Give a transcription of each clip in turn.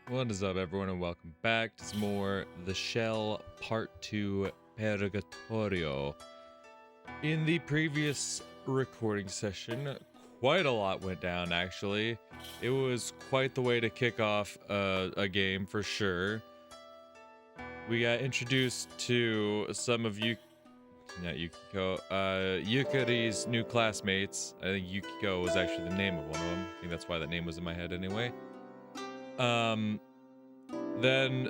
What is up, everyone, and welcome back to some more The Shell Part 2 Purgatorio. In the previous recording session, quite a lot went down, actually. It was quite the way to kick off a game, for sure. We got introduced to some of Yukari's new classmates. I think Yukiko was actually the name of one of them. I think that's why that name was in my head anyway. Then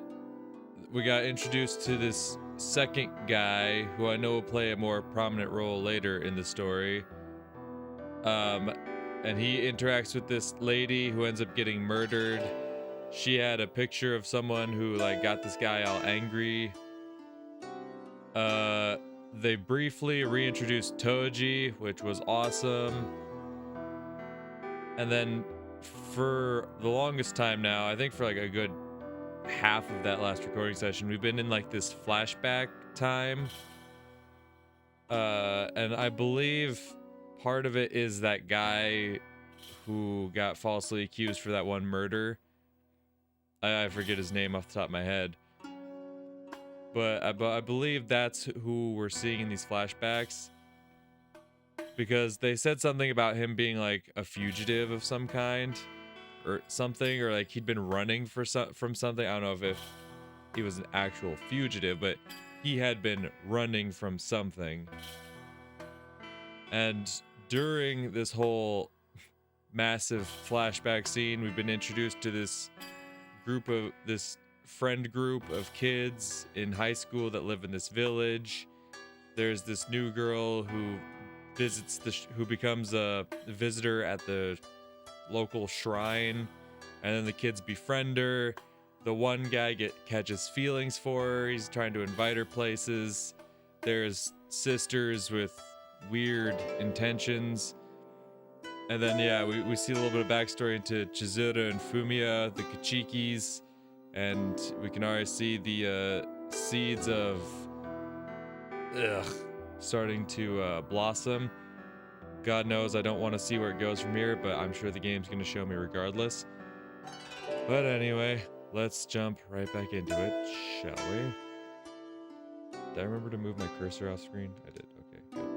we got introduced to this second guy who I know will play a more prominent role later in the story. And he interacts with this lady who ends up getting murdered. She had a picture of someone who got this guy all angry. They briefly reintroduced Toji, which was awesome. And then for the longest time now, I think for a good half of that last recording session, we've been in this flashback time. And I believe part of it is that guy who got falsely accused for that one murder. I forget his name off the top of my head. But I believe that's who we're seeing in these flashbacks. Because they said something about him being a fugitive of some kind. Or something, or he'd been running from something. I don't know if he was an actual fugitive, but he had been running from something. And during this whole massive flashback scene, we've been introduced to this friend group of kids in high school that live in this village. There's this new girl who who becomes a visitor at the local shrine, and then the kids befriend her. The one guy catches feelings for her. He's trying to invite her places. There's sisters with weird intentions. And then we see a little bit of backstory into Chizuru and Fumiya, the Kuchikis, and we can already see the seeds of starting to blossom. God knows I don't want to see where it goes from here, but I'm sure the game's going to show me regardless. But anyway, let's jump right back into it, shall we? Did I remember to move my cursor off screen? I did. Okay, good.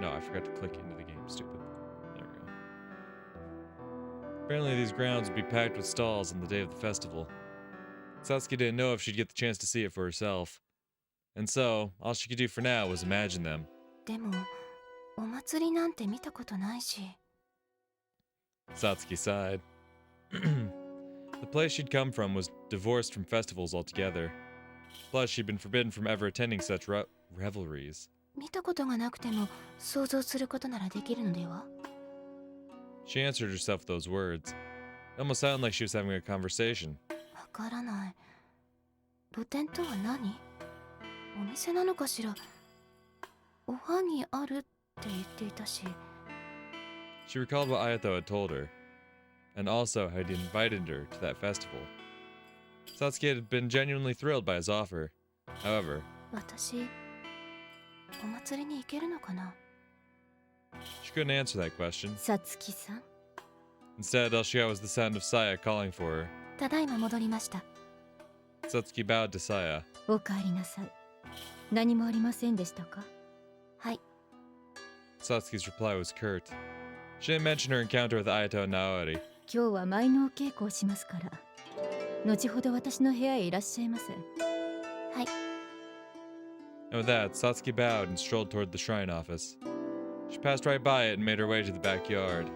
No, I forgot to click into the game. Stupid. There we go. Apparently these grounds would be packed with stalls on the day of the festival. Satsuki didn't know if she'd get the chance to see it for herself. And so, all she could do for now was imagine them. Satsuki sighed. The place she'd come from was divorced from festivals altogether. Plus, she'd been forbidden from ever attending such revelries. She answered herself with those words. It almost sounded like she was having a conversation. She recalled what Ayato had told her, and also how he'd invited her to that festival. Satsuki had been genuinely thrilled by his offer. However, she couldn't answer that question. Instead, all she got was the sound of Saya calling for her. Satsuki bowed to Saya. Satsuki's reply was curt. She didn't mention her encounter with Ayato and Naori. And with that, Satsuki bowed and strolled toward the shrine office. She passed right by it and made her way to the backyard.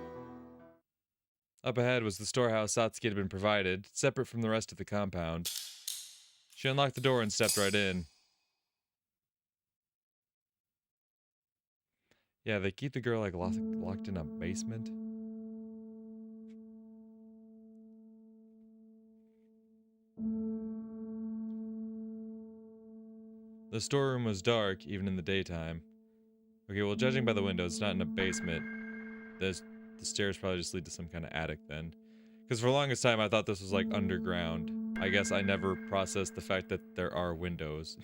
Up ahead was the storehouse Satsuki had been provided, separate from the rest of the compound. She unlocked the door and stepped right in. Yeah, they keep the girl locked in a basement. The storeroom was dark, even in the daytime. Okay, well, judging by the windows, it's not in a basement. The stairs probably just lead to some kind of attic then. Because for the longest time, I thought this was underground. I guess I never processed the fact that there are windows.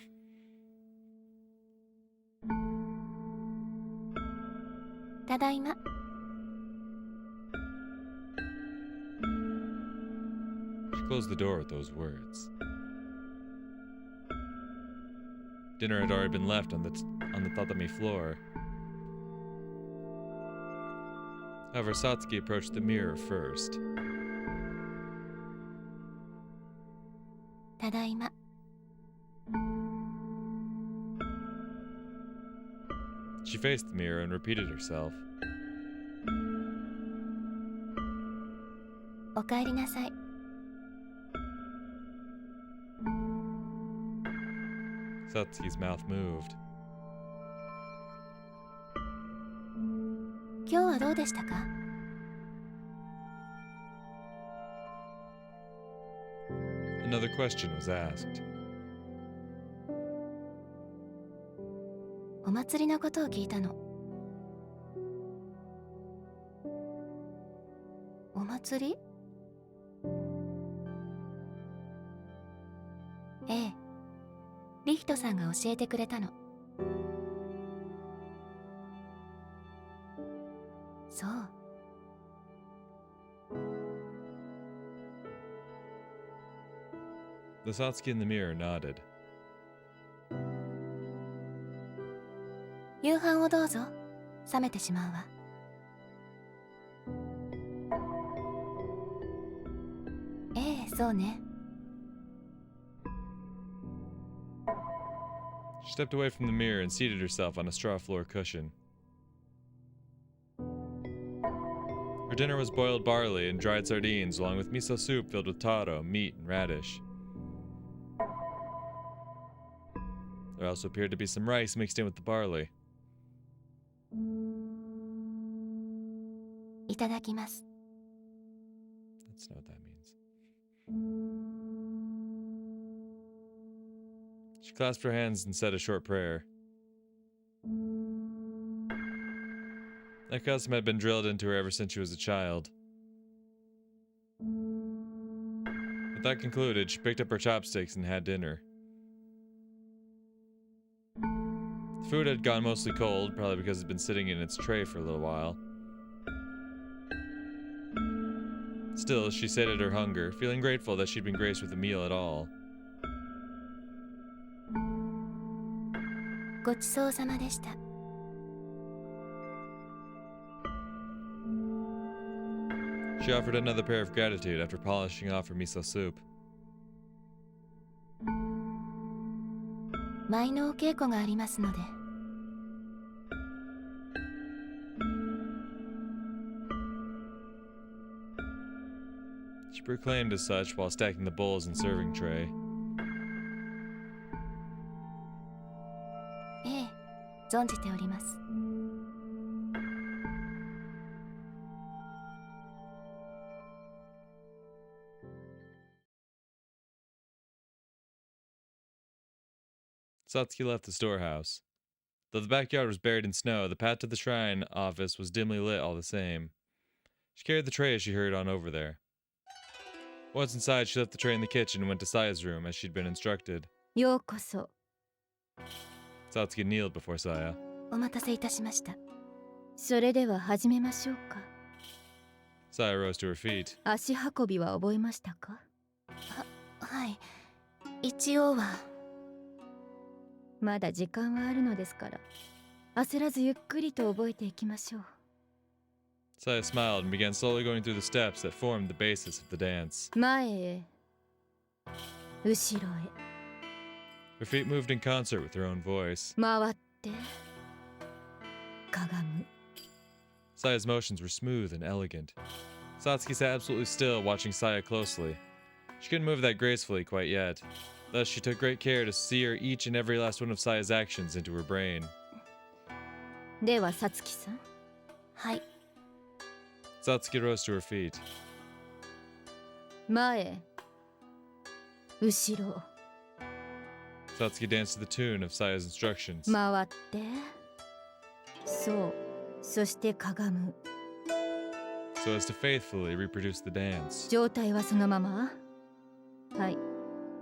closed the door with those words. Dinner had already been left on the tatami floor. However, Satsuki approached the mirror first. Tadaima. She faced the mirror and repeated herself. おかえりなさい。Satsuki's mouth moved. 今日はどうでしたか？ Another question was asked. お祭りのことを聞いたの。お祭り？ええ。リヒトさんが教えてくれたの。そう。The Satsuki in the mirror nodded. 夕飯をどうぞ。冷めてしまうわ。ええ、そうね。She stepped away from the mirror and seated herself on a straw floor cushion. Her dinner was boiled barley and dried sardines, along with miso soup filled with taro, meat, and radish. There also appeared to be some rice mixed in with the barley. いただきます。 That's not what that means. She clasped her hands and said a short prayer. That custom had been drilled into her ever since she was a child. With that concluded, she picked up her chopsticks and had dinner. The food had gone mostly cold, probably because it had been sitting in its tray for a little while. Still, she sated her hunger, feeling grateful that she'd been graced with a meal at all. ごちそうさまでした。 She offered another prayer of gratitude after polishing off her miso soup. 舞のお稽古がありますので。 She proclaimed as such while stacking the bowls and serving tray. ええ、存じております。 Satsuki left the storehouse. Though the backyard was buried in snow, the path to the shrine office was dimly lit all the same. She carried the tray as she hurried on over there. Once inside, she left the tray in the kitchen and went to Saya's room as she'd been instructed. ようこそ。 Satsuki kneeled before Saya. お待たせいたしました。それでは始めましょうか。 Saya rose to her feet. 足運びは覚えましたか？はい。一応は。まだ時間はあるのですから、焦らずゆっくりと覚えていきましょう。 Saya smiled and began slowly going through the steps that formed the basis of the dance. 前へ、後ろへ。 Her feet moved in concert with her own voice. 回って、かがむ。 Saya's motions were smooth and elegant. Satsuki sat absolutely still, watching Saya closely. She couldn't move that gracefully quite yet. Thus, she took great care to sear each and every last one of Saya's actions into her brain. では、さつきさん。はい。 Satsuki rose to her feet. 前、後ろ。 Satsuki danced to the tune of Saya's instructions. 回って、そう、そしてかがむ。 So as to faithfully reproduce the dance. 状態はそのまま。はい。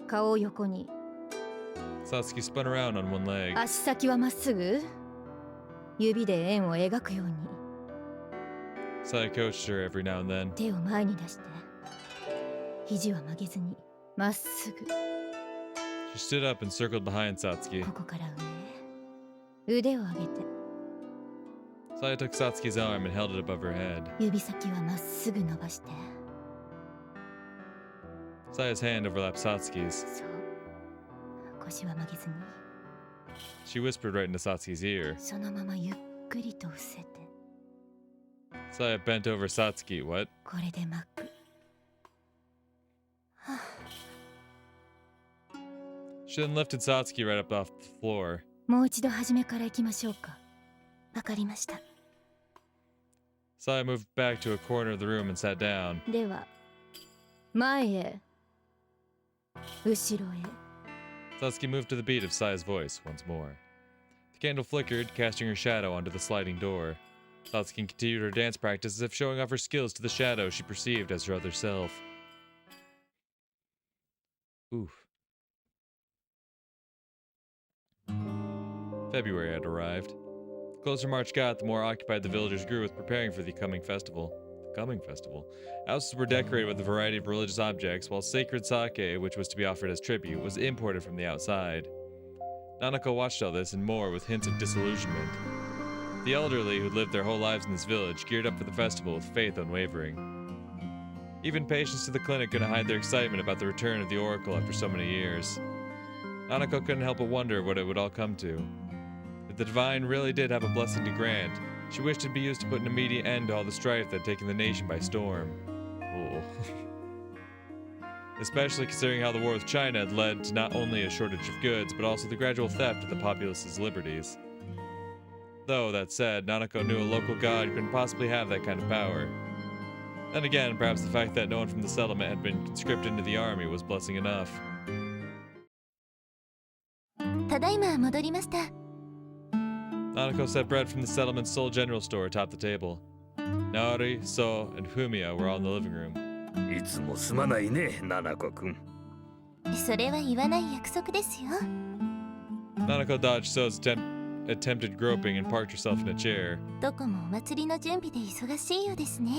顔を横に。 Satsuki spun around on one leg. 足先はまっすぐ。指で円を描くように。 Saya coached her every now and then. 手を前に出して。肘は曲げずにまっすぐ。 She stood up and circled behind Satsuki. ここから上へ腕を上げて Saya took Satsuki's arm and held it above her head. 指先はまっすぐ伸ばして。 Saya's hand overlapped Satsuki's. そう腰は曲げずに She whispered right into Satsuki's ear. そのままゆっくりと伏せて Saya bent over Satsuki. What? これで巻く。 She then lifted Satsuki right up off the floor. もう一度初めから行きましょうか。わかりました。 Saya moved back to a corner of the room and sat down. では前へ後ろへ。 Satsuki moved to the beat of Saya's voice once more. The candle flickered, casting her shadow onto the sliding door. Satsuki continued her dance practice as if showing off her skills to the shadow she perceived as her other self. Oof. February had arrived. The closer March got, the more occupied the villagers grew with preparing for the coming festival. Houses were decorated with a variety of religious objects, while sacred sake, which was to be offered as tribute, was imported from the outside. Nanako watched all this and more with hints of disillusionment. The elderly, who'd lived their whole lives in this village, geared up for the festival with faith unwavering. Even patients to the clinic couldn't hide their excitement about the return of the oracle after so many years. Nanako couldn't help but wonder what it would all come to. If the divine really did have a blessing to grant, she wished it to be used to put an immediate end to all the strife that had taken the nation by storm. Oh. Especially considering how the war with China had led to not only a shortage of goods, but also the gradual theft of the populace's liberties. Though, that said, Nanako knew a local god couldn't possibly have that kind of power. Then again, perhaps the fact that no one from the settlement had been conscripted into the army was blessing enough. ただいま戻りました。 Nanako set bread from the settlement's sole general store atop the table. Naori, So, and Fumiya were all in the living room. いつもすまないね、七子くん。それは言わない約束ですよ。 Nanako dodged So's attempted groping and parked herself in a chair. どこもお祭りの準備で忙しいようですね。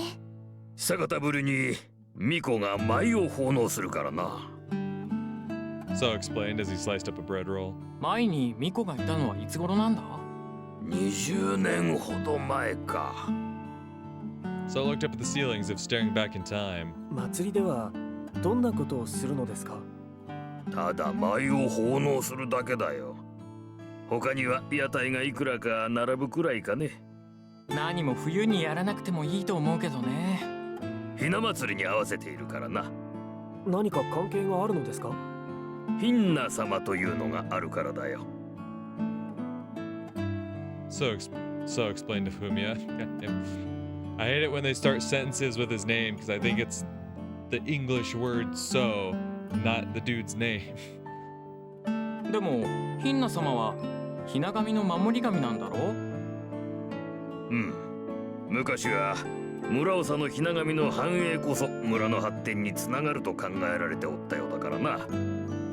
久方ぶりに巫女が舞を奉納するからな。So explained as he sliced up a bread roll. 前に巫女がいたのはいつ頃なんだ20年ほど前か。So looked up at the ceiling as if staring back in time. 祭りではどんなことをするのですか？ただ舞を奉納するだけだよ。他には屋台がいくらか並ぶくらいかね。何も冬にやらなくてもいいと思うけどね。ひな祭りに合わせているからな。何か関係があるのですか？ひんな様というのがあるからだよ。So explained to Fumiya. I hate it when they start sentences with his name because I think it's the English word so, not the dude's name. でもヒンナ様はひな神の守り神なんだろう？うん。昔は村長のひな神の繁栄こそ村の発展につながると考えられておったようだからな。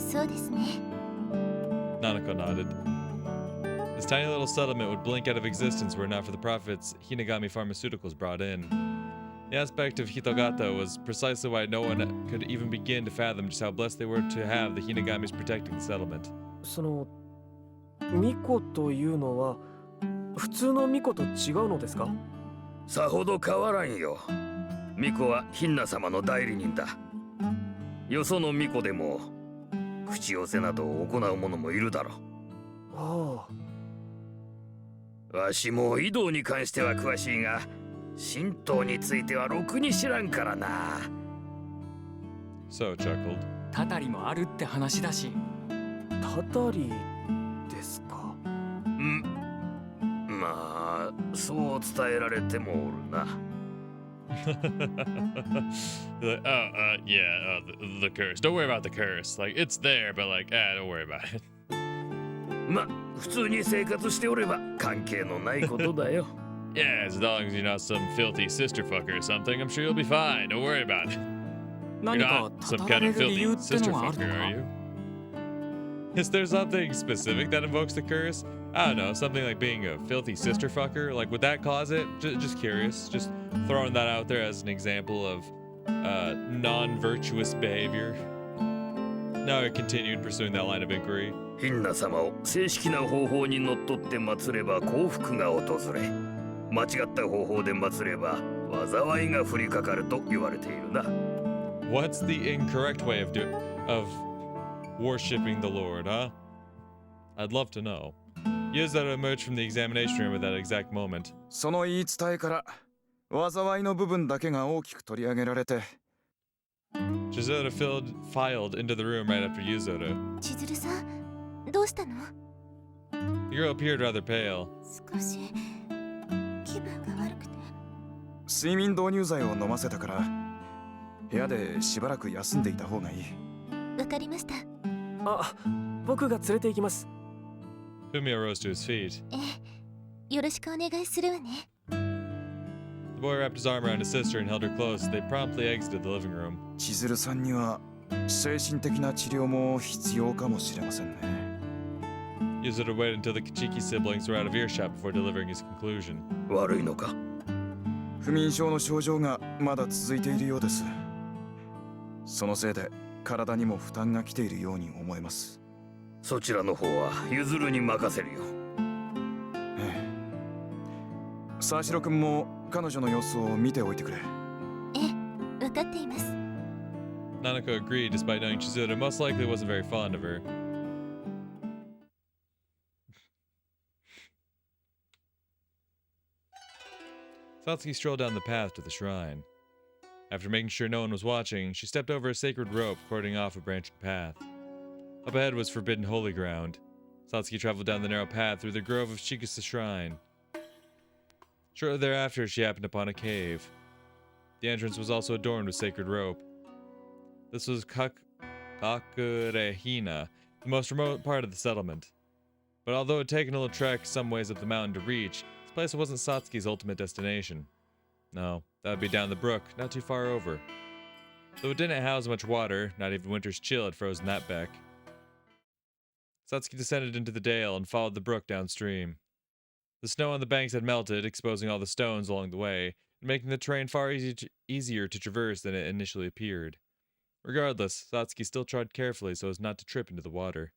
そうですね。 Nanako nodded. This tiny little settlement would blink out of existence were it not for the profits Hinagami Pharmaceuticals brought in. The aspect of Hitogata was precisely why no one could even begin to fathom just how blessed they were to have the Hinagamis protecting the settlement. その巫女というのは普通の巫女と違うのですか？さほど変わらんよ。巫女はひんな様の代理人だ。よその巫女でも口寄せなどを行う者もいるだろう。ああ。わしも移動に関しては詳しいが、神道についてはろくに知らんからな。So chuckled. たたりもあるって話だし。たたりですか？まあ、そう伝えられてもおるな。Like, the curse. Don't worry about the curse. Like, it's there, but like, don't worry about it. ま、普通に生活しておれば関係のないことだよ。Yeah, as long as you're not some filthy sister fucker or something, I'm sure you'll be fine. Don't worry about it. You're 何か not た some たら kind れ of る理由 filthy っての sister はある fucker, の are か？ you? Is there something specific that invokes the curse? I don't know, something like being a filthy sister fucker? Like, would that cause it? Just curious. Just throwing that out there as an example of non-virtuous behavior. Now he continued pursuing that line of inquiry. ヒンナ様を正式な方法にのっとって祀れば幸福が訪れ、間違った方法で祀れば災いが降りかかると言われているな。What's the incorrect way of worshipping the Lord, huh? I'd love to know. Yuzuru emerged from the examination room at that exact moment. その言い伝えから災いの部分だけが大きく取り上げられて。Chizuru filed into the room right after Yuzuru. 千鶴さん、どうしたの？ The girl appeared rather pale. 少し気分が悪くて。睡眠導入剤を飲ませたから部屋でしばらく休んでいた方がいい。わかりました。あ、僕が連れて行きます。Fumio rose to his feet. よろしくお願いするわね。The boy wrapped his arm around his sister and held her close. They promptly exited the living room. 千鶴さんには精神的な治療も必要かもしれませんね。Yuzuru waited until the Kuchiki siblings were out of earshot before delivering his conclusion. 悪いのか？不眠症の症状がまだ続いているようです。そのせいで体にも負担が来ているように思えます。そちらの方は譲るに任せるよ。ええ。沢城君も彼女の様子を見ておいてくれ。わかっています。Nanako agreed, despite knowing Chizuru most likely wasn't very fond of her. Satsuki strolled down the path to the shrine. After making sure no one was watching, she stepped over a sacred rope cordoning off a branching path. Up ahead was forbidden holy ground. Satsuki traveled down the narrow path through the grove of Chizuru Shrine. Shortly thereafter, she happened upon a cave. The entrance was also adorned with sacred rope. This was Kakurehina, the most remote part of the settlement. But although it had taken a little trek some ways up the mountain to reach, this place wasn't Satsuki's ultimate destination. No, that would be down the brook, not too far over. Though it didn't house much water, not even winter's chill had frozen that beck. Satsuki descended into the dale and followed the brook downstream. The snow on the banks had melted, exposing all the stones along the way, and making the terrain far easier to traverse than it initially appeared. Regardless, Satsuki still trod carefully so as not to trip into the water.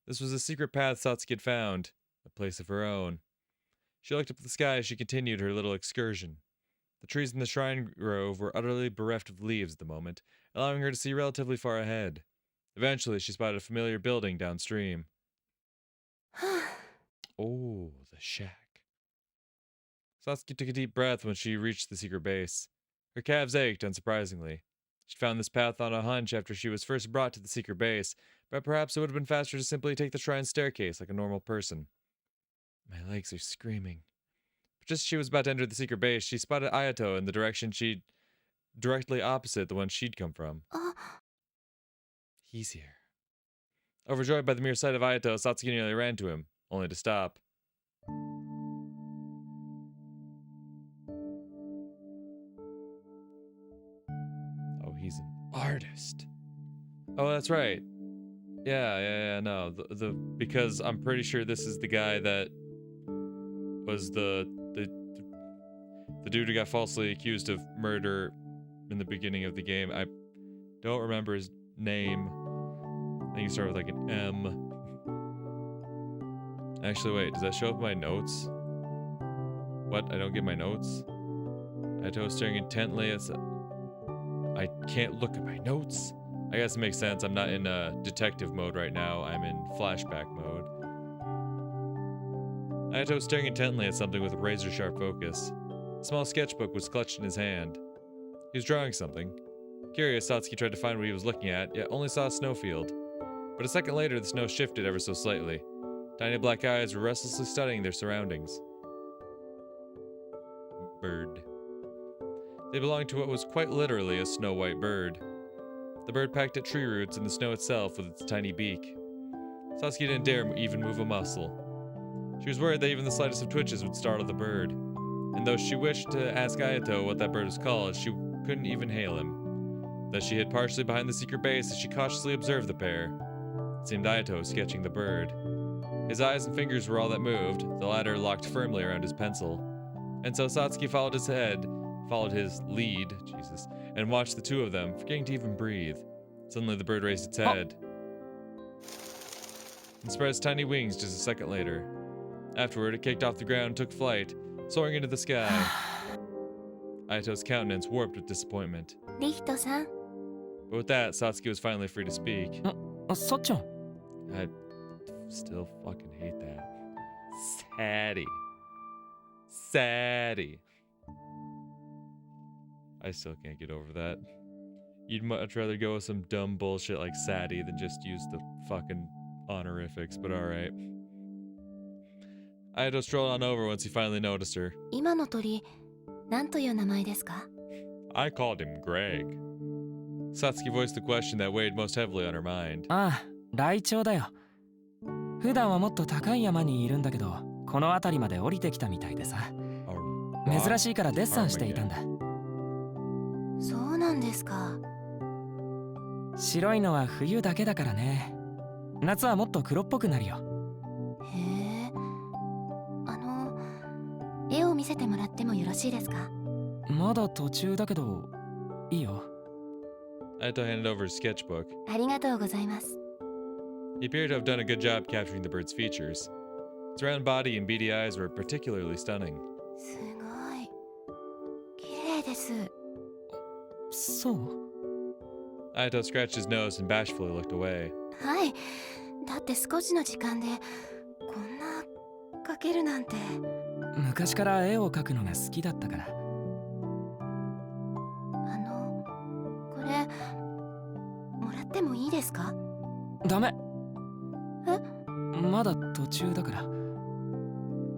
This was a secret path Satsuki had found, a place of her own. She looked up at the sky as she continued her little excursion. The trees in the shrine grove were utterly bereft of leaves at the moment, allowing her to see relatively far ahead. Eventually, she spotted a familiar building downstream. Oh, the shack. Satsuki took a deep breath when she reached the secret base. Her calves ached, unsurprisingly. She found this path on a hunch after she was first brought to the secret base, but perhaps it would have been faster to simply take the shrine staircase like a normal person. My legs are screaming. But just as she was about to enter the secret base, she spotted Ayato in the direction directly opposite the one she'd come from. He's here. Overjoyed by the mere sight of Ayato, Satsuki nearly ran to him, only to stop. Oh, he's an artist. Oh, that's right. Yeah, no. Because I'm pretty sure this is the guy that was the dude who got falsely accused of murder in the beginning of the game. I don't remember his name. I think he started with like an M. Actually, wait, does that show up in my notes? What? I don't get my notes? I was staring intently at... I can't look at my notes. I guess it makes sense. I'm not in detective mode right now. I'm in flashback mode. Ayato was staring intently at something with a razor-sharp focus. A small sketchbook was clutched in his hand. He was drawing something. Curious, Satsuki tried to find what he was looking at, yet only saw a snowfield. But a second later, the snow shifted ever so slightly. Tiny black eyes were restlessly studying their surroundings. Bird. They belonged to what was quite literally a snow-white bird. The bird pecked at tree roots and the snow itself with its tiny beak. Satsuki didn't dare even move a muscle. She was worried that even the slightest of twitches would startle the bird. And though she wished to ask Ayato what that bird was called, she couldn't even hail him. Thus she hid partially behind the secret base as she cautiously observed the pair. It seemed Ayato was sketching the bird. His eyes and fingers were all that moved, the latter locked firmly around his pencil. And so Satsuki followed his lead, and watched the two of them, forgetting to even breathe. Suddenly, the bird raised its head and spread its tiny wings just a second later. Afterward, it kicked off the ground and took flight, soaring into the sky. Aito's countenance warped with disappointment. リヒトさん But with that, Satsuki was finally free to speak. さっちゃん I still fucking hate that. Saddy. Saddy. I still can't get over that. You'd much rather go with some dumb bullshit like Saddy than just use the fucking honorifics, but alright. Aito strolled on over once he finally noticed her. 今の鳥何という名前ですか I called him Greg. Satsuki voiced the question that weighed most heavily on her mind. ああ、ライチョウだよ。普段はもっと高い山にいるんだけど、この辺りまで降りてきたみたいでさ。珍しいからデッサンしていたんだ。そうなんですか。白いのは冬だけだからね。夏はもっと黒っぽくなるよ。へえ。絵を見せてもらってもよろしいですかまだ途中だけど、いいよ。Aito handed over his sketchbook. ありがとうございます。He appeared to have done a good job capturing the bird's features. Its round body and beady eyes were particularly stunning. すごい。綺麗です。そう Aito scratched his nose and bashfully looked away. はい。だって少しの時間でこんな描けるなんて。昔から絵を描くのが好きだったから。これもらってもいいですかダメ。え？まだ途中だから。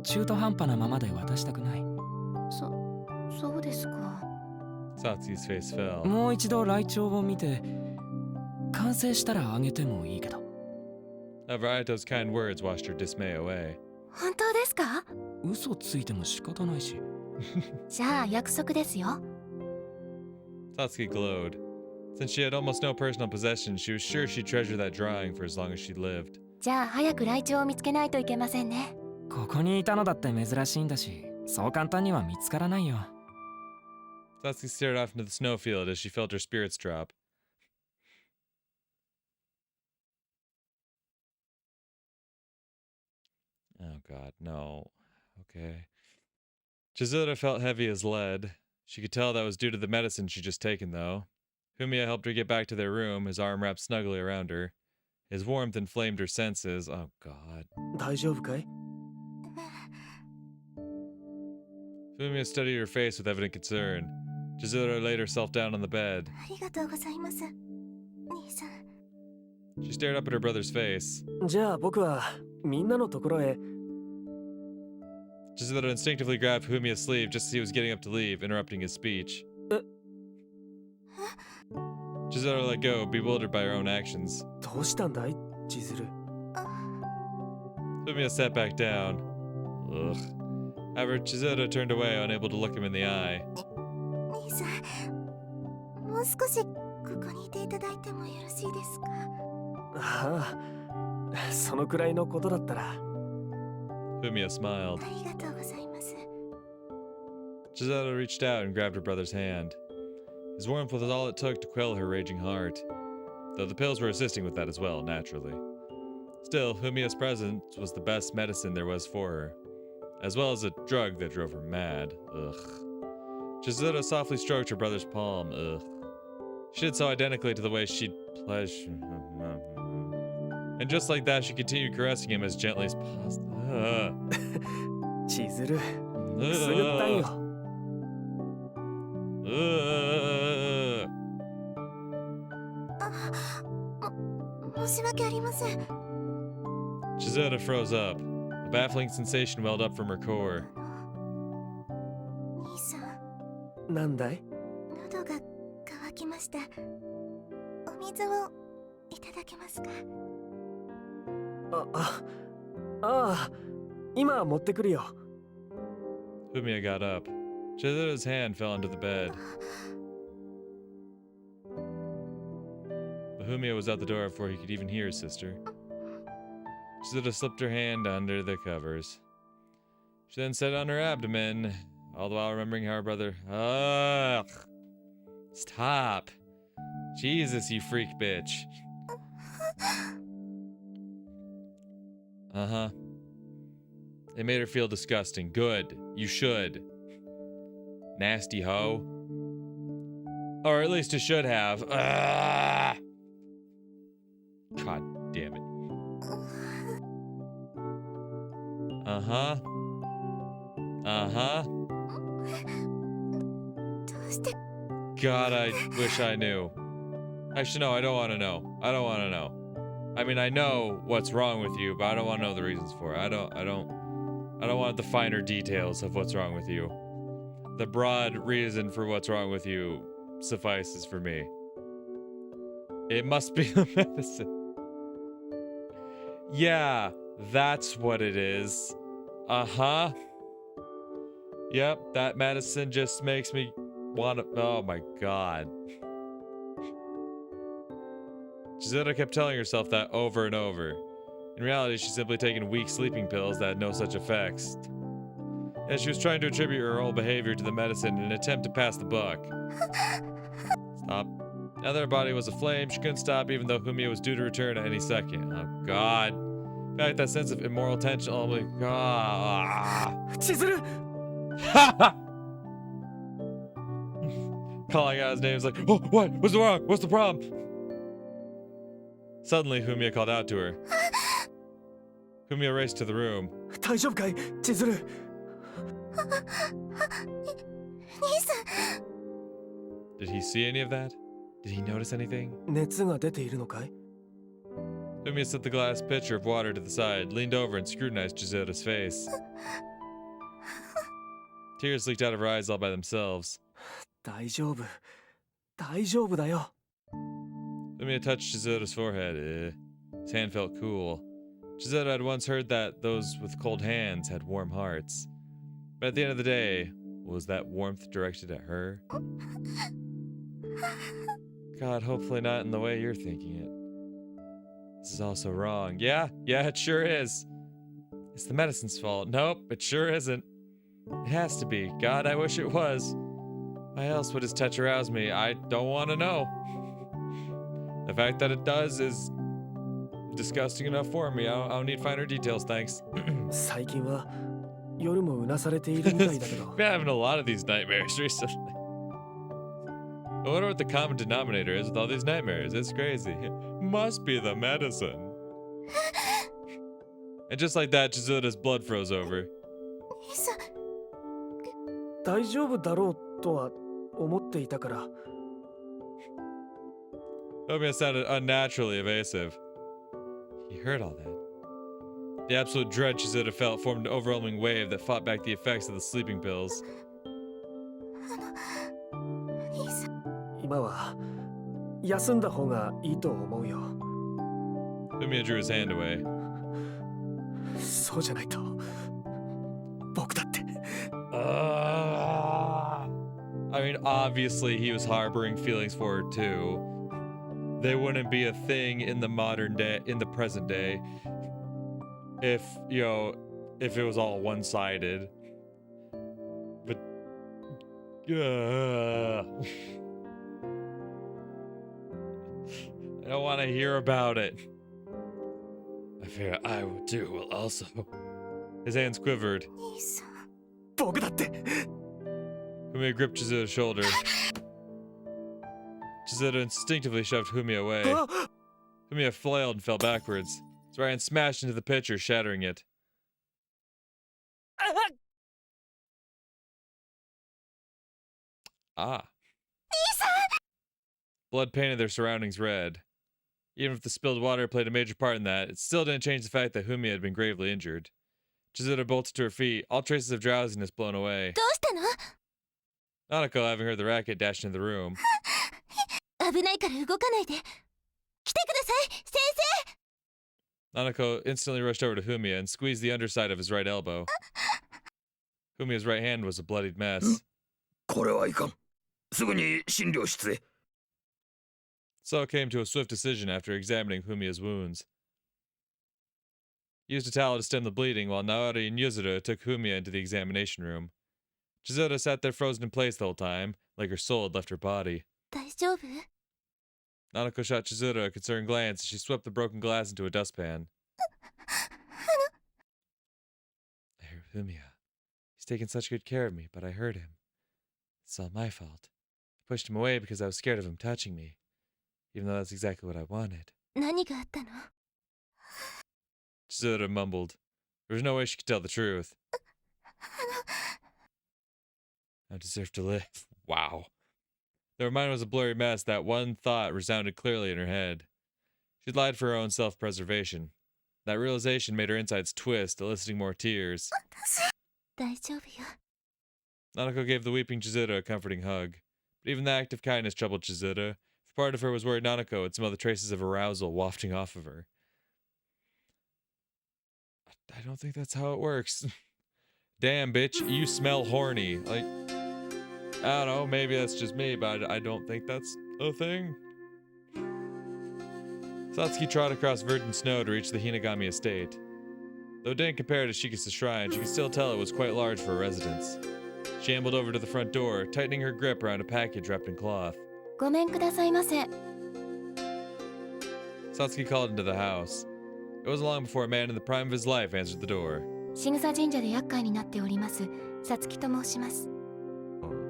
中途半端なままで渡したくない。そうですか。Satsuki's face fell. もう一度ライチョウを見て、完成したらあげてもいいけど。However, Aito's kind words washed her dismay away. 本当ですか嘘ついても仕方ないし。じゃあ約束ですよ。Satsuki glowed. Since she had almost no personal possessions, she was sure she'd treasure that drawing for as long as she lived. じゃあ早くライチョウを見つけないといけませんね。ここにいたのだって珍しいんだし、そう簡単には見つからないよ。Satsuki stared off into the snowfield as she felt her spirits drop. Oh god, no. Okay. Chizuru felt heavy as lead. She could tell that was due to the medicine she'd just taken, though. Fumiya helped her get back to their room, his arm wrapped snugly around her. His warmth inflamed her senses. Oh god. 大丈夫かい Fumiya studied her face with evident concern. Chizuru laid herself down on the bed. ありがとうございます。兄さん。She stared up at her brother's face. じゃあ僕はみんなのところへ。Chizuru instinctively grabbed Fumiya's sleeve just as he was getting up to leave, interrupting his speech. Chizuru let go, bewildered by her own actions. どうしたんだい千鶴。Fumiya sat back down. Ugh. However, Chizuru turned away, unable to look him in the eye. 兄さん、もう少しここにいていただいてもよろしいですかああ、そのくらいのことだったら。Fumiya smiled. ありがとうございます。 Chizuru reached out and grabbed her brother's hand. His warmth was all it took to quell her raging heart, though the pills were assisting with that as well, naturally. Still, Fumiya's presence was the best medicine there was for her, as well as a drug that drove her mad. Ugh. Chizuru softly stroked her brother's palm. Ugh. She did so identically to the way she'd pleasure. And just like that, she continued caressing him as gently as possible. 千鶴、くすぐったいよ。申し訳ありません。 Chizuru froze up. A baffling sensation welled up from her core. 兄さん、なんだい喉が渇きました。お水をいただけますかああ、今持ってくるよ。Fumiya got up. Chizuru's hand fell onto the bed. But Fumiya was out the door before he could even hear his sister. Chizuru slipped her hand under the covers. She then sat on her abdomen, all the while remembering how her brother Stop. Jesus, you freak bitch. Uh-huh. It made her feel disgusting. Good. You should. Nasty hoe. Or at least it should have. God damn it. Uh-huh. Uh-huh. God, I wish I knew. Actually, no, I don't want to know. I don't want to know. I mean, I know what's wrong with you, but I don't want to know the reasons for it. I don't want the finer details of what's wrong with you. The broad reason for what's wrong with you suffices for me. It must be the medicine. Yeah, that's what it is. Uh-huh. Yep, that medicine just makes me want to... Oh my god. Chizuru kept telling herself that over and over. In reality, she's simply taken weak sleeping pills that had no such effects. And she was trying to attribute her whole behavior to the medicine in an attempt to pass the buck. Stop. Now that her body was aflame, she couldn't stop even though Fumiya was due to return at any second. Oh god. In fact, that sense of immoral tension, oh my god. Chizuru! Calling out his name is like, oh, what? What's wrong? What's the problem? Suddenly, Fumiya called out to her. Fumiya raced to the room. 大丈夫かい千鶴 Did he see any of that? Did he notice anything? 熱が出ているのかい Fumiya set the glass pitcher of water to the side, leaned over, and scrutinized Chizuru's face. Tears leaked out of her eyes all by themselves. 大丈夫大丈夫だよ Fumiya touched Chizuru's forehead. His hand felt cool. Chizuru had once heard that those with cold hands had warm hearts. But at the end of the day, was that warmth directed at her? God, hopefully not in the way you're thinking it. This is also wrong. Yeah, it sure is. It's the medicine's fault. Nope, it sure isn't. It has to be. God, I wish it was. Why else would his touch arouse me? I don't want to know. The fact that it does is disgusting enough for me. I don't need finer details, thanks. 最近は夜もうなされているみたいだけど Been having a lot of these nightmares recently. I wonder what the common denominator is with all these nightmares. It's crazy. Must be the medicine. And just like that, Chizuru's blood froze over. 大丈夫だろうとは思っていたから Fumiya sounded unnaturally evasive. He heard all that. The absolute dread Chizuru felt formed an overwhelming wave that fought back the effects of the sleeping pills. 今は休んだ方がいいと思うよ Fumiya drew his hand away. そうじゃないと僕だって I mean, obviously he was harboring feelings for her too. They wouldn't be a thing in the modern day, in the present day, if, you know, if it was all one-sided. But, I don't want to hear about it. I fear I will too will also. His hands quivered. 僕だって Fumiya gripped Chizuru's shoulder. Chizuru instinctively shoved Fumiya away. Fumiya flailed and fell backwards. His right hand smashed into the pitcher, shattering it. Ah. Blood painted their surroundings red. Even if the spilled water played a major part in that, it still didn't change the fact that Fumiya had been gravely injured. Chizuru bolted to her feet, all traces of drowsiness blown away. Nanako, having heard the racket, dashed into the room. 危ないから動かないで。来てください、先生。 Nanako instantly rushed over to Fumiya and squeezed the underside of his right elbow. Fumiya's right hand was a bloodied mess. これはいかん。すぐに診療室へ。 So came to a swift decision after examining Fumiya's wounds. He used a towel to stem the bleeding while Naori and Yuzuru took Fumiya into the examination room. Chizuru sat there frozen in place the whole time, like her soul had left her body. 大丈夫？ Nanako shot Chizuru a concerned glance as she swept the broken glass into a dustpan. Fumiya. He's taken such good care of me, but I hurt him. It's all my fault. I pushed him away because I was scared of him touching me, even though that's exactly what I wanted. 何があったの？ Chizuru mumbled. There was no way she could tell the truth. I deserve to live. Wow. Though her mind was a blurry mess, that one thought resounded clearly in her head. She'd lied for her own self-preservation. That realization made her insides twist, eliciting more tears. 大丈夫よ。 Nanako gave the weeping Chizuru a comforting hug. But even the act of kindness troubled Chizuru. For part of her was worried Nanako would smell the traces of arousal wafting off of her. I don't think that's how it works. Damn, bitch, you smell horny. Like, I don't know, maybe that's just me, but I don't think that's a thing. Satsuki trotted across virgin snow to reach the Hinagami estate. Though it didn't compare to Shikisa Shrine, she could still tell it was quite large for a residence. She ambled over to the front door, tightening her grip around a package wrapped in cloth. ごめんくださいませ。 Satsuki called into the house. It wasn't long before a man in the prime of his life answered the door. しぐさ神社で厄介になっております。さつきと申します。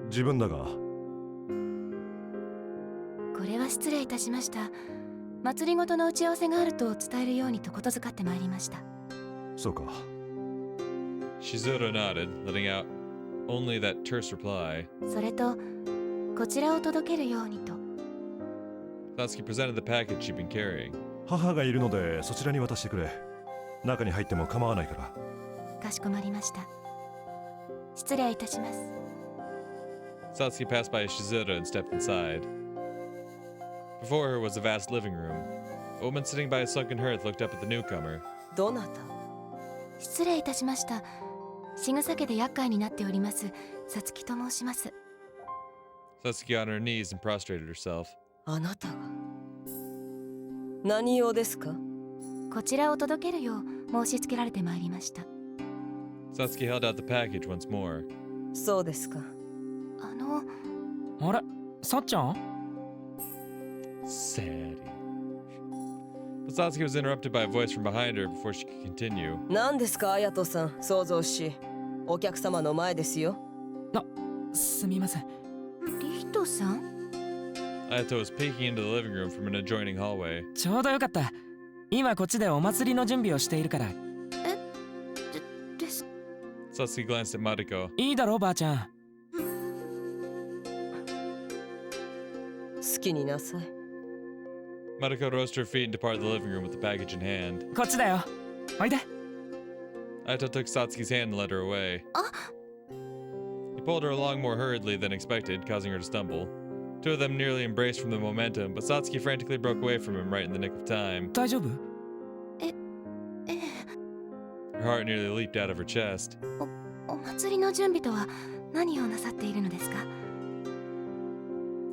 自分だが。これは失礼いたしました。祭りごとの打ち合わせがあると伝えるようにとことづかってまいりました。そうか。Chizuru nodded, letting out only that terse reply. それと、こちらを届けるようにと。Satsuki presented the package she'd been carrying. 母がいるのでそちらに渡してくれ。中に入っても構わないから。かしこまりました。失礼いたします。Satsuki passed by Chizuru and stepped inside. Before her was a vast living room. A woman sitting by a sunken hearth looked up at the newcomer. どなた？失礼いたしました。しぐさ家で厄介になっております。さつきと申します。Satsuki got on her knees and prostrated herself. あなたが何用ですか？こちらを届けるよう申し付けられてまいりました。Satsuki held out the package once more. そうですか。あれ、さっちゃん？ Sadie. But Satsuki was interrupted by a voice from behind her before she could continue. 何ですか、綾人さん。想像し、お客様の前ですよ。すみません。リヒトさん？ Ayato was peeking into the living room from an adjoining hallway. ちょうどよかった。今こっちでお祭りの準備をしているから。です。Satsuki glanced at Mariko. いいだろ、ばあちゃん。好きになさい。Mariko rose to her feet and departed the living room with the package in hand. こっちだよ。おいで。Ayato took Satsuki's hand and led her away. He pulled her along more hurriedly than expected, causing her to stumble. Two of them nearly embraced from the momentum, but Satsuki frantically broke away from him right in the nick of time. 大丈夫？Her heart nearly leaped out of her chest. お祭りの準備とは何をなさっているのですか？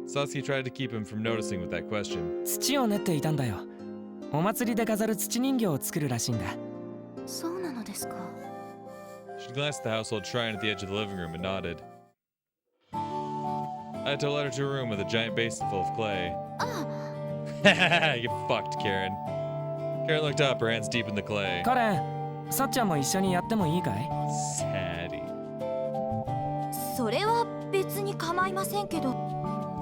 Satsuki tried to keep him from noticing with that question. 土を練っていたんだよ。お祭りで飾る土人形を作るらしいんだ。そうなのですか。 She glanced at the household shrine at the edge of the living room and nodded. Ayato led her to a room with a giant basin full of clay. Get fucked, Karen. Karen looked up, her hands deep in the clay. カレン、さっちゃんも一緒にやってもいいかい？ Sadie. それは別に構いませんけど。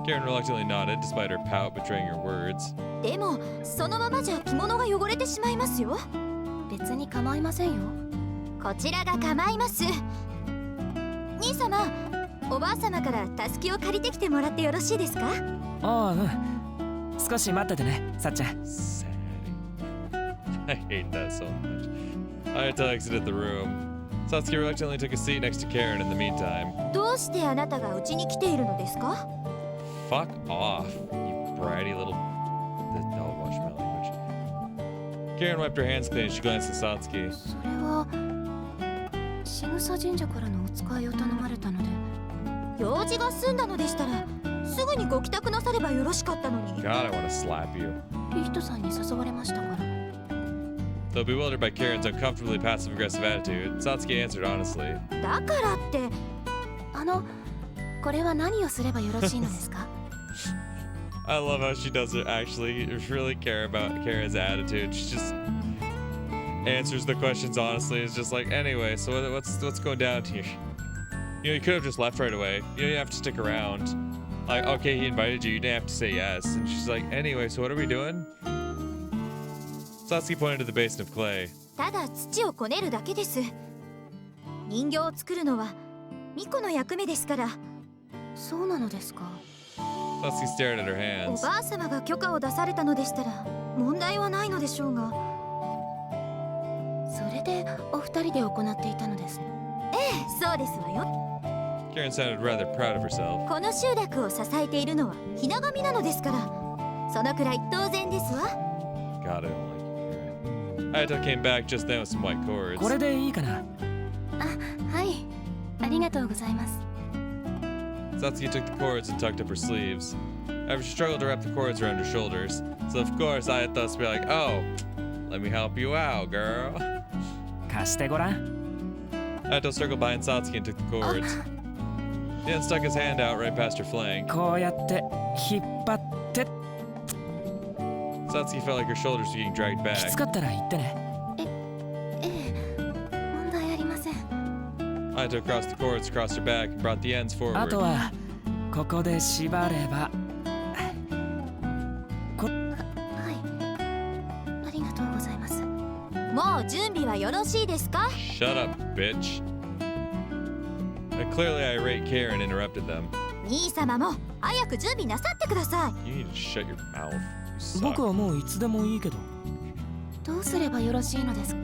Karen reluctantly nodded, despite her pout betraying her words. でもそのままじゃ着物が汚れてしまいますよ。別に構いませんよ。こちらが構います。兄様、おばあ様からたすきを借りてきてもらってよろしいですか？ああ、うん。少し待っててね、さっちゃん。Sadie. I hate that so much. Ayato exited the room. Satsuki reluctantly took a seat next to Karen in the meantime. どうしてあなたがうちに来ているのですか？ Fuck off, you bratty little... Oh, watch my language. Karen wiped her hands clean as she glanced at Satsuki. それはしぐさ神社からのお使いを頼まれたので。用事が済んだのでしたらすぐにご帰宅なさればよろしかったのに。 God, I want to slap you. リヒトさんに誘われましたから。 Though bewildered by Karen's uncomfortably passive-aggressive attitude, Satsuki answered honestly. だからってこれは何をすればよろしいのですか？ I love how she doesn't actually really care about Karen's attitude. She just answers the questions honestly. It's just like, anyway, so what's going down here? You know, you could have just left right away. You don't have to stick around. Like, okay, he invited you. You didn't have to say yes. And she's like, anyway, so what are we doing? Satsuki pointed to the basin of clay. ただ土をこねるだけです。人形を作るのは巫女の役目ですから。そうなのですか。Satsuki stared at her お hands. ばあ様が許可を出されたのでしたら問題はないのでしょうが。それでお二人で行っていたのですね。ええ、そうですわよ。Karen sounded rather proud of herself. この集落を支えているのはひな神なのですから、そのくらい当然ですわ。God, I don't like Karen. Ayato came back just then with some white cords. これでいいかな。あ、はい。ありがとうございます。Satsuki took the cords and tucked up her sleeves. However, she struggled to wrap the cords around her shoulders. So of course, Ayato would be like, "Oh, let me help you out, girl." 貸してごらん。Ayato circled behind Satsuki and took the cords. He then stuck his hand out right past her flank. こうやって引っ張って。 Satsuki felt like her shoulders were getting dragged き back. つかったら言ってね。ええ、問題ありません。Ayato crossed the cords across her back and brought the ends あと forward. はここで縛れば。はい。ありがとうございます。もう準備はよろしいですか？ Shut up, bitch. A clearly irate Karen interrupted them. 兄様も早く準備なさってください。 You need to shut your mouth. You suck. 僕はもういつでもいいけど。どうすればよろしいのですか？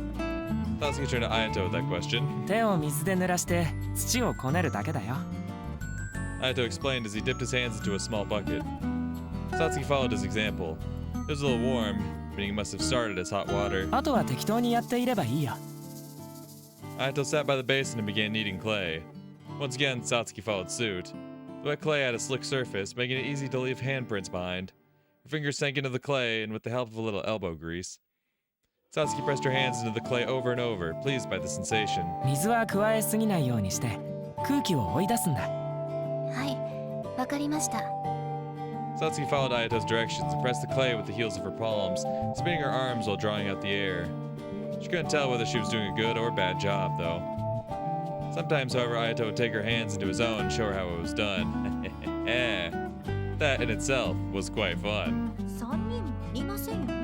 Satsuki turned to Ayato with that question. 手を水で濡らして土をこねるだけだよ。 Ayato explained as he dipped his hands into a small bucket. Satsuki followed his example. It was a little warm, meaning it must have started as hot water. あとは適当にやっていればいいよ。 Ayato sat by the basin and began kneading clay. Once again, Satsuki followed suit. The wet clay had a slick surface, making it easy to leave handprints behind. Her fingers sank into the clay, and with the help of a little elbow grease, Satsuki pressed her hands into the clay over and over, pleased by the sensation. 水は加えすぎないようにして空気を追い出すんだ。はい、わかりました。 Satsuki followed Ayato's directions and pressed the clay with the heels of her palms, spinning her arms while drawing out the air. She couldn't tell whether she was doing a good or bad job, though. Sometimes, however, Ayato would take her hands into his own and show her how it was done. That in itself was quite fun. 3人もいりませんよね。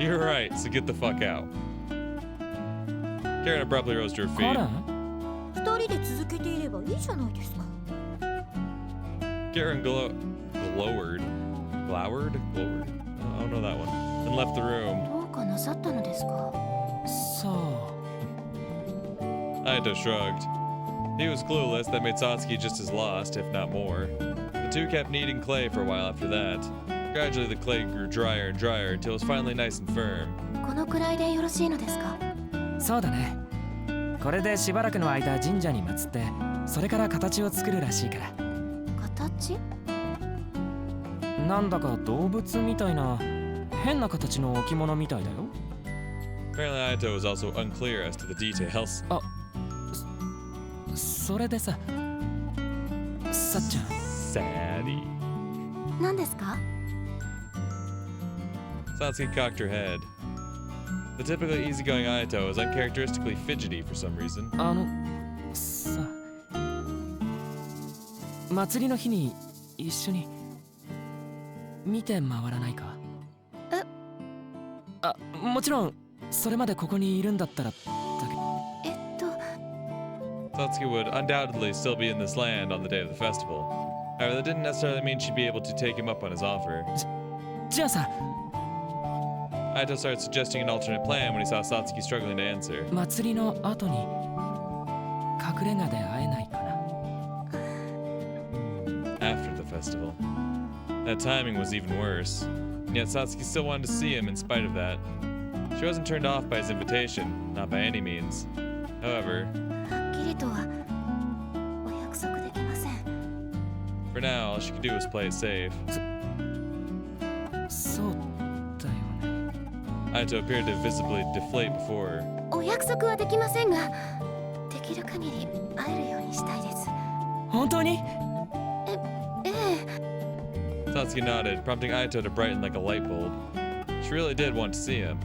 You're right, so get the fuck out. Karen abruptly rose to her コ feet. ラン2人で続けていればいいじゃないですか。 Karen glowered? I don't know that one. And left the room. どうかなさったのですか？そう。 Ayato shrugged. He was clueless, that made Satsuki just as lost, if not more. The two kept kneading clay for a while after that. Gradually, the clay grew drier and drier until it was finally nice and firm. このくらいでよろしいのですか？そうだね。これでしばらくの間神社に祀ってそれから形を作るらしいから。形？なんだか動物みたいな変な形の置物みたいだよ。 Apparently, Ayato was also unclear as to the details. それでさ、さっちゃん。Saddy. 何ですか？ Satsuki cocked her head. The typically easygoing Ayato was uncharacteristically fidgety for some reason. さ、祭りの日に一緒に見て回らないか？もちろんそれまでここにいるんだったらだけど。Satsuki would undoubtedly still be in this land on the day of the festival. However, that didn't necessarily mean she'd be able to take him up on his offer. じゃあさ、 Ayato started suggesting an alternate plan when he saw Satsuki struggling to answer. 祭りの後に隠れ家で会えないかな。 After the festival. That timing was even worse. And yet Satsuki still wanted to see him in spite of that. She wasn't turned off by his invitation, not by any means. However, はっきりとはお約束できません。 for now, all she could do was play it safe. そうだよね。 Ayato appeared to visibly deflate before her. お約束はできませんが、できる限り会えるようにしたいです。本当に？ええ。Satsuki nodded, prompting Aito to brighten like a light bulb. She really did want to see him,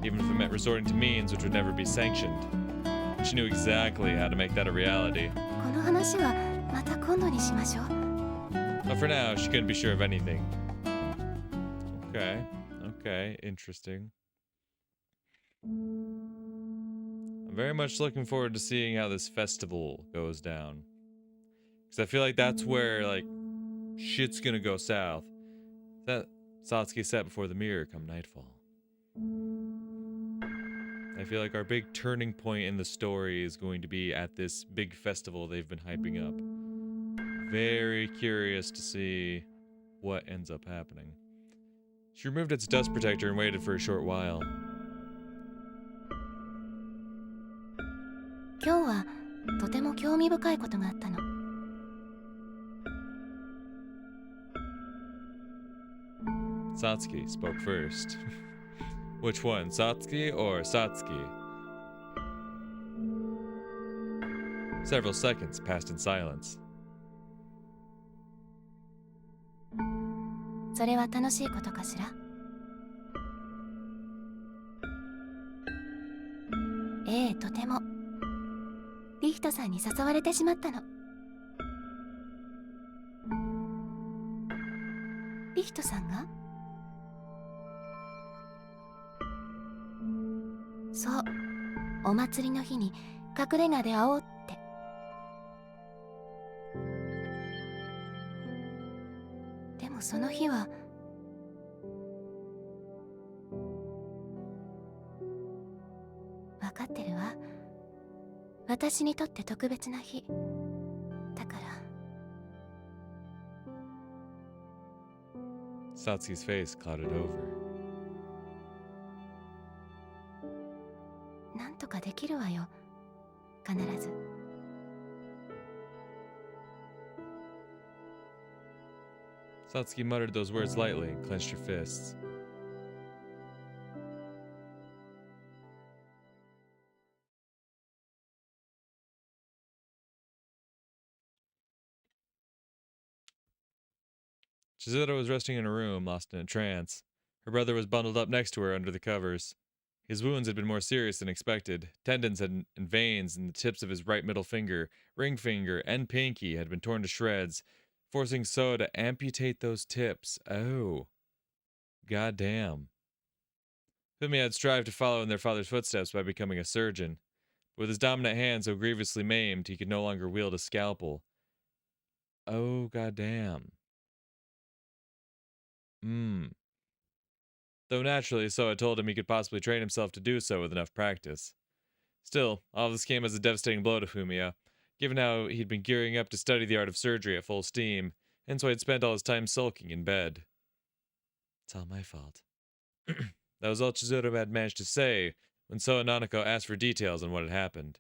even if it meant resorting to means which would never be sanctioned. She knew exactly how to make that a reality. この話はまた今度にしましょう。 But for now, she couldn't be sure of anything. Okay, interesting. I'm very much looking forward to seeing how this festival goes down. Because I feel like that's where, like, shit's gonna go south. That Satsuki sat before the mirror come nightfall. I feel like our big turning point in the story is going to be at this big festival they've been hyping up. Very curious to see what ends up happening. She removed its dust protector and waited for a short while. 今日はとても興味深いことがあったの。Satsuki spoke first. Which one, Satsuki or Satsuki? Several seconds passed in silence. それは楽しいことかしら？ええ、とても。リヒトさんに誘われてしまったの。リヒトさんが？そう、お祭りの日に隠れ家で会おうって。でもその日は分かってるわ。私にとって特別な日だから。 Satsuki's face clouded over. なんとかできるわよ、必ず。Satsuki muttered those words lightly and clenched her fists. Chizuru was resting in her room, lost in a trance. Her brother was bundled up next to her under the covers. His wounds had been more serious than expected. Tendons and veins in the tips of his right middle finger, ring finger, and pinky had been torn to shreds, forcing So to amputate those tips. Oh. Goddamn. Fumiya had strived to follow in their father's footsteps by becoming a surgeon. But with his dominant hand so grievously maimed, he could no longer wield a scalpel. Oh, goddamn. Though naturally, So had told him he could possibly train himself to do so with enough practice. Still, all of this came as a devastating blow to Fumiya, given how he'd been gearing up to study the art of surgery at full steam, and so he'd spent all his time sulking in bed. It's all my fault. That was all Chizuru had managed to say when So and Nanako asked for details on what had happened.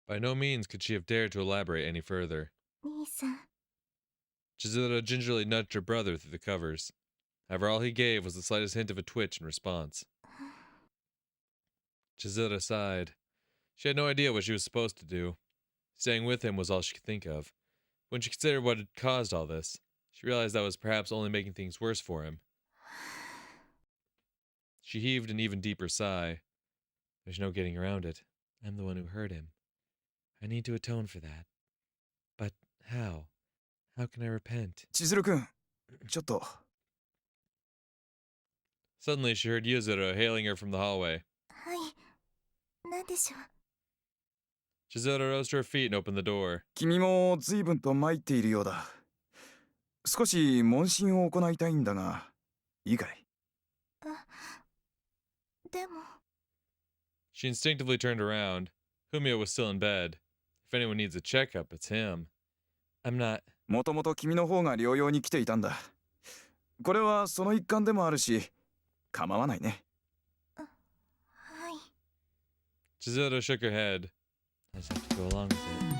By no means could she have dared to elaborate any further. 兄さん。 Chizuru gingerly nudged her brother through the covers. However, all he gave was the slightest hint of a twitch in response. Chizuru sighed. She had no idea what she was supposed to do. Staying with him was all she could think of. When she considered what had caused all this, she realized that was perhaps only making things worse for him. She heaved an even deeper sigh. There's no getting around it. I'm the one who hurt him. I need to atone for that. But how? How can I repent? Chizuru-kun, ちょっと。 Suddenly, she heard Yuzuru hailing her from the hallway. はい。何でしょう。 Chizuru rose to her feet and opened the door. 君も随分と参っているようだ。少し問診を行いたいんだが、いいかい？でも。 She instinctively turned around. Fumiya was still in bed. If anyone needs a checkup, it's him. I'm not. もともと君の方が療養に来ていたんだ。これはその一環でもあるし、構わないね。はい。 Chizuru shook her head. I just have to go along with it.